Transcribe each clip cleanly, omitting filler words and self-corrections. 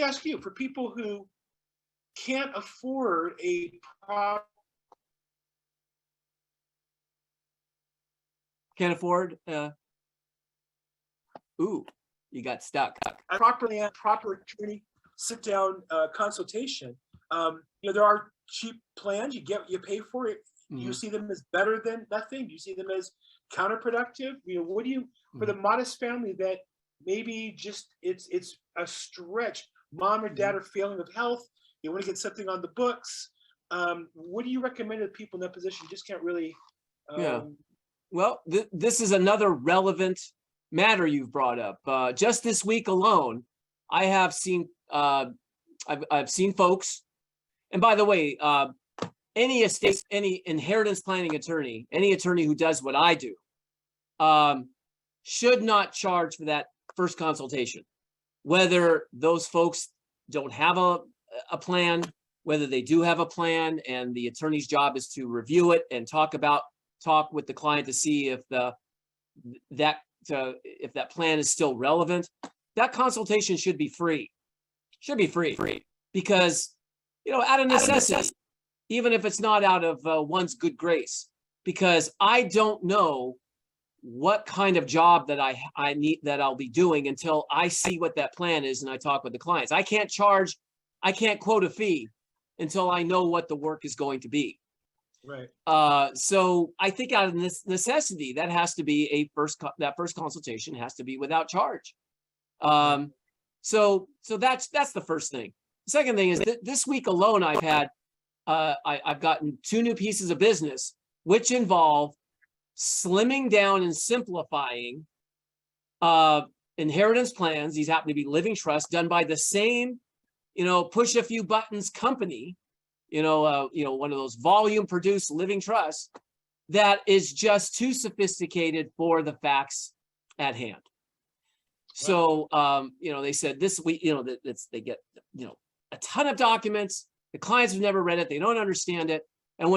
ask you, for people who can't afford a Ooh, you got stuck. a proper attorney sit-down consultation, there are cheap plans. You pay for it. Do you see them as better than nothing? Do you see them as counterproductive? What do you, for the modest family that maybe just it's a stretch, mom or dad are failing of health, they want to get something on the books. What do you recommend to people in that position? Just can't really. Well, this is another relevant matter you've brought up. Just this week alone, I have seen I've seen folks, and by the way, any estate, any inheritance planning attorney, any attorney who does what I do, should not charge for that first consultation, whether those folks don't have a plan, whether they do have a plan, and the attorney's job is to review it and talk with the client to see if if that plan is still relevant. That consultation should be free. Should be free, because out of necessity, even if it's not out of one's good grace, because I don't know what kind of job that I need, that I'll be doing, until I see what that plan is and I talk with the clients. I can't quote a fee until I know what the work is going to be. Right. So I think out of necessity, that has to be that first consultation has to be without charge. So that's the first thing. The second thing is that this week alone, I've gotten 2 new pieces of business, which involve slimming down and simplifying inheritance plans. These happen to be living trusts done by the same, push a few buttons company, one of those volume produced living trusts that is just too sophisticated for the facts at hand. So, they said this week, they get, a ton of documents. The clients have never read it. They don't understand it. And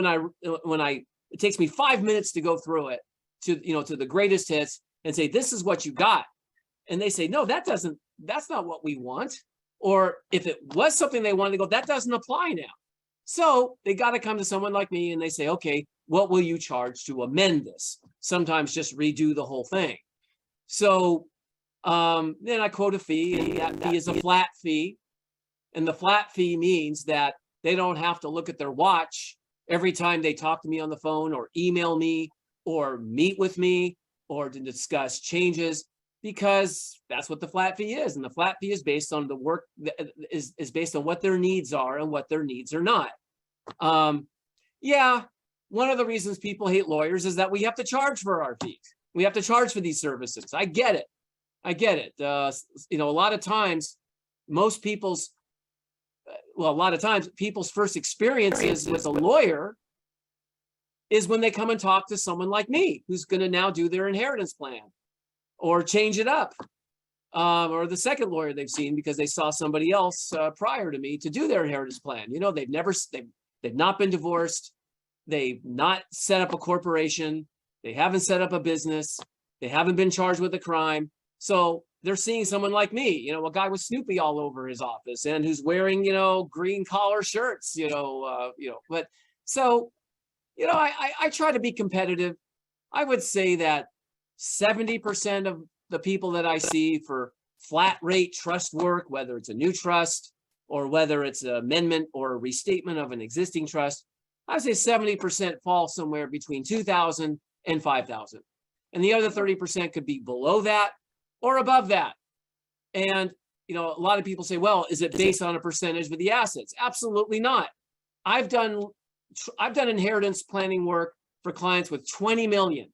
it takes me 5 minutes to go through it to the greatest hits and say, this is what you got. And they say, no, that's not what we want. Or if it was something they wanted to go, that doesn't apply now. So they got to come to someone like me and they say, okay, what will you charge to amend this? Sometimes just redo the whole thing. So then I quote a fee, and that fee is a flat fee. And the flat fee means that they don't have to look at their watch every time they talk to me on the phone or email me or meet with me or to discuss changes, because that's what the flat fee is. And the flat fee is based on the work is based on what their needs are and what their needs are not. One of the reasons people hate lawyers is that we have to charge for our fees. We have to charge for these services. I get it. A lot of times, people's first experiences with a lawyer is when they come and talk to someone like me, who's going to now do their inheritance plan or change it up, or the second lawyer they've seen because they saw somebody else prior to me to do their inheritance plan. They've not been divorced. They've not set up a corporation. They haven't set up a business. They haven't been charged with a crime. So they're seeing someone like me, a guy with Snoopy all over his office and who's wearing, green collar shirts, but so, I try to be competitive. I would say that 70% of the people that I see for flat rate trust work, whether it's a new trust or whether it's an amendment or a restatement of an existing trust, I would say 70% fall somewhere between $2,000 and $5,000. And the other 30% could be below that or above that. And, a lot of people say, well, is it based on a percentage of the assets? Absolutely not. I've done inheritance planning work for clients with 20 million,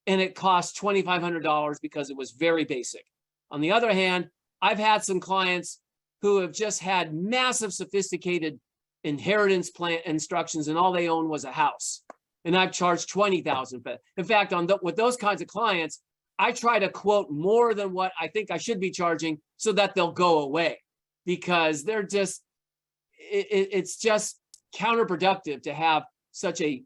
and it cost $2,500 because it was very basic. On the other hand, I've had some clients who have just had massive sophisticated inheritance plan instructions, and all they own was a house. And I've charged $20,000. In fact, with those kinds of clients, I try to quote more than what I think I should be charging so that they'll go away, because they're just, it's just counterproductive to have such a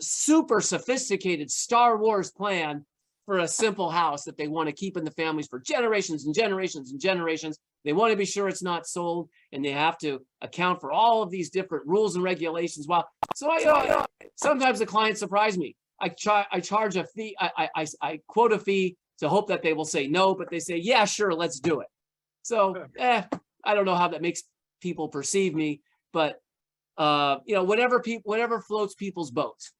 super sophisticated Star Wars plan for a simple house that they want to keep in the families for generations and generations and generations. They want to be sure it's not sold, and they have to account for all of these different rules and regulations. Well, so sometimes the clients surprise me. I charge a fee. I quote a fee to hope that they will say no, but they say, yeah, sure, let's do it. So, I don't know how that makes people perceive me, but whatever floats people's boats,